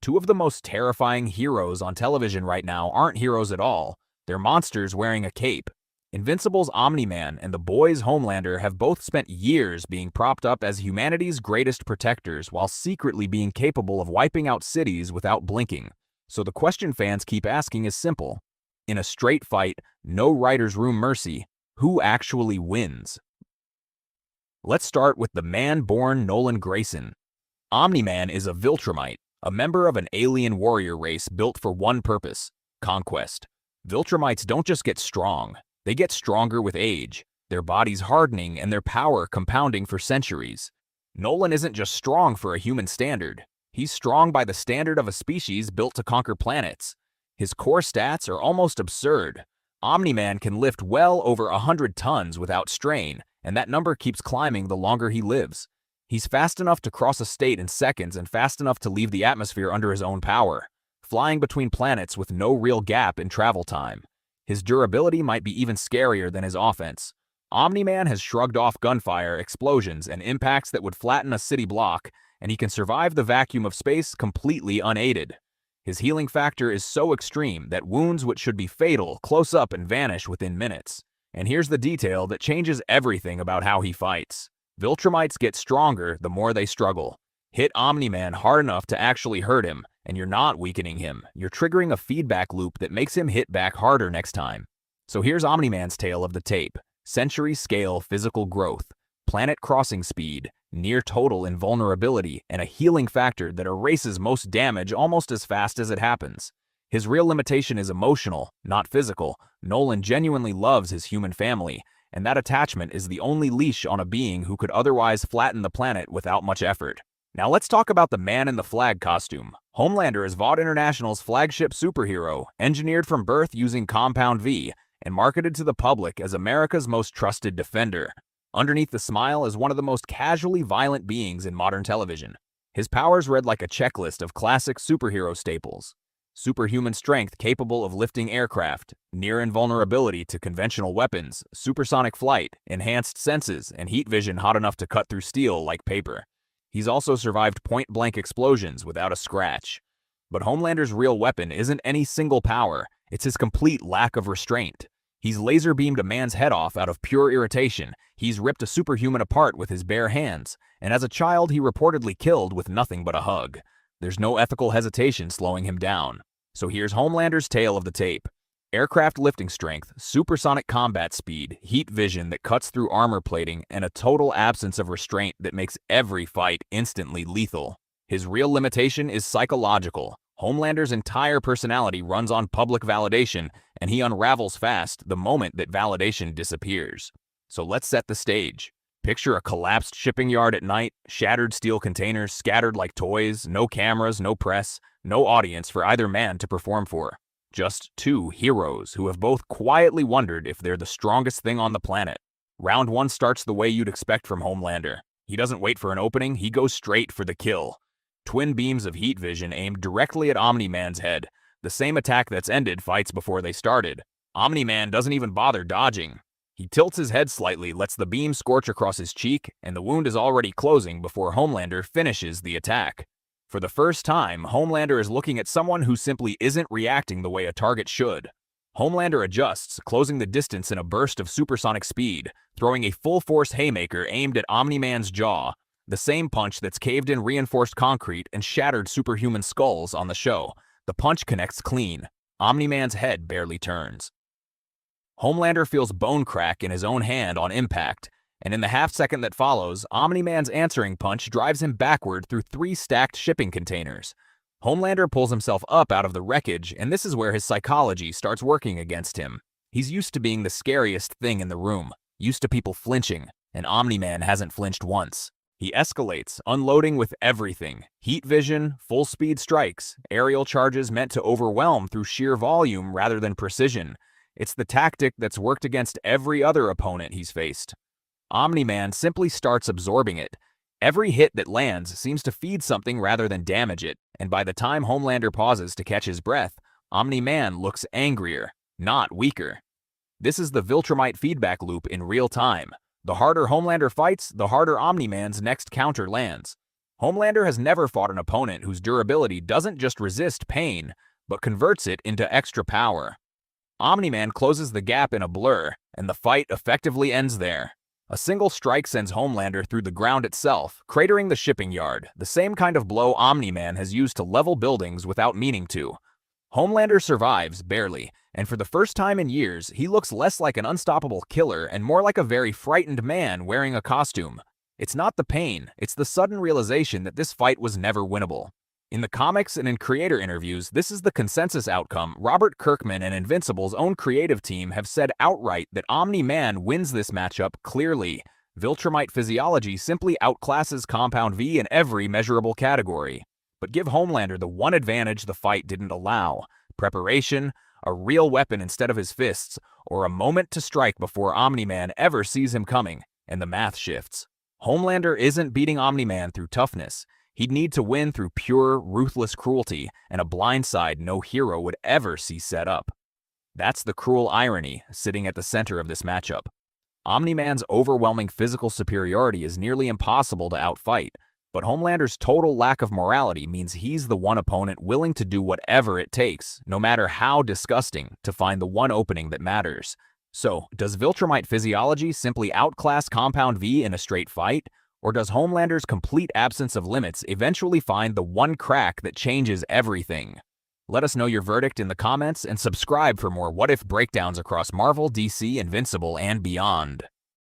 Two of the most terrifying heroes on television right now aren't heroes at all. They're monsters wearing a cape. Invincible's Omni-Man and the boys' Homelander have both spent years being propped up as humanity's greatest protectors while secretly being capable of wiping out cities without blinking. So the question fans keep asking is simple. In a straight fight, no writer's room mercy, who actually wins? Let's start with the man-born Nolan Grayson. Omni-Man is a Viltrumite, a member of an alien warrior race built for one purpose: conquest. Viltrumites don't just get strong, they get stronger with age, their bodies hardening and their power compounding for centuries. Nolan isn't just strong for a human standard, he's strong by the standard of a species built to conquer planets. His core stats are almost absurd. Omni-Man can lift well over 100 tons without strain, and that number keeps climbing the longer he lives. He's fast enough to cross a state in seconds and fast enough to leave the atmosphere under his own power, flying between planets with no real gap in travel time. His durability might be even scarier than his offense. Omni-Man has shrugged off gunfire, explosions, and impacts that would flatten a city block, and he can survive the vacuum of space completely unaided. His healing factor is so extreme that wounds which should be fatal close up and vanish within minutes. And here's the detail that changes everything about how he fights. Viltrumites get stronger the more they struggle. Hit Omni-Man hard enough to actually hurt him, and you're not weakening him. You're triggering a feedback loop that makes him hit back harder next time. So here's Omni-Man's tale of the tape. Century-scale physical growth, planet-crossing speed, near-total invulnerability, and a healing factor that erases most damage almost as fast as it happens. His real limitation is emotional, not physical. Nolan genuinely loves his human family, and that attachment is the only leash on a being who could otherwise flatten the planet without much effort. Now let's talk about the man in the flag costume. Homelander is Vought International's flagship superhero, engineered from birth using Compound V, and marketed to the public as America's most trusted defender. Underneath the smile is one of the most casually violent beings in modern television. His powers read like a checklist of classic superhero staples. Superhuman strength capable of lifting aircraft, near invulnerability to conventional weapons, supersonic flight, enhanced senses, and heat vision hot enough to cut through steel like paper. He's also survived point-blank explosions without a scratch. But Homelander's real weapon isn't any single power, it's his complete lack of restraint. He's laser-beamed a man's head off out of pure irritation, he's ripped a superhuman apart with his bare hands, and as a child he reportedly killed with nothing but a hug. There's no ethical hesitation slowing him down. So here's Homelander's tale of the tape. Aircraft lifting strength, supersonic combat speed, heat vision that cuts through armor plating, and a total absence of restraint that makes every fight instantly lethal. His real limitation is psychological. Homelander's entire personality runs on public validation, and he unravels fast the moment that validation disappears. So let's set the stage. Picture a collapsed shipping yard at night, shattered steel containers scattered like toys, no cameras, no press, no audience for either man to perform for. Just two heroes who have both quietly wondered if they're the strongest thing on the planet. Round one starts the way you'd expect from Homelander. He doesn't wait for an opening, he goes straight for the kill. Twin beams of heat vision aimed directly at Omni-Man's head, the same attack that's ended fights before they started. Omni-Man doesn't even bother dodging. He tilts his head slightly, lets the beam scorch across his cheek, and the wound is already closing before Homelander finishes the attack. For the first time, Homelander is looking at someone who simply isn't reacting the way a target should. Homelander adjusts, closing the distance in a burst of supersonic speed, throwing a full-force haymaker aimed at Omni-Man's jaw, the same punch that's caved in reinforced concrete and shattered superhuman skulls on the show. The punch connects clean. Omni-Man's head barely turns. Homelander feels bone crack in his own hand on impact, and in the half-second that follows, Omni-Man's answering punch drives him backward through 3 stacked shipping containers. Homelander pulls himself up out of the wreckage, and this is where his psychology starts working against him. He's used to being the scariest thing in the room, used to people flinching, and Omni-Man hasn't flinched once. He escalates, unloading with everything: heat vision, full-speed strikes, aerial charges meant to overwhelm through sheer volume rather than precision. It's the tactic that's worked against every other opponent he's faced. Omni-Man simply starts absorbing it. Every hit that lands seems to feed something rather than damage it, and by the time Homelander pauses to catch his breath, Omni-Man looks angrier, not weaker. This is the Viltrumite feedback loop in real time. The harder Homelander fights, the harder Omni-Man's next counter lands. Homelander has never fought an opponent whose durability doesn't just resist pain, but converts it into extra power. Omni-Man closes the gap in a blur, and the fight effectively ends there. A single strike sends Homelander through the ground itself, cratering the shipping yard, the same kind of blow Omni-Man has used to level buildings without meaning to. Homelander survives, barely, and for the first time in years, he looks less like an unstoppable killer and more like a very frightened man wearing a costume. It's not the pain, it's the sudden realization that this fight was never winnable. In the comics and in creator interviews, this is the consensus outcome. Robert Kirkman and Invincible's own creative team have said outright that Omni-Man wins this matchup clearly. Viltrumite physiology simply outclasses Compound V in every measurable category. But give Homelander the one advantage the fight didn't allow: preparation, a real weapon instead of his fists, or a moment to strike before Omni-Man ever sees him coming, and the math shifts. Homelander isn't beating Omni-Man through toughness. He'd need to win through pure, ruthless cruelty and a blindside no hero would ever see set up. That's the cruel irony sitting at the center of this matchup. Omni-Man's overwhelming physical superiority is nearly impossible to outfight, but Homelander's total lack of morality means he's the one opponent willing to do whatever it takes, no matter how disgusting, to find the one opening that matters. So, does Viltrumite physiology simply outclass Compound V in a straight fight? Or does Homelander's complete absence of limits eventually find the one crack that changes everything? Let us know your verdict in the comments and subscribe for more what-if breakdowns across Marvel, DC, Invincible, and beyond.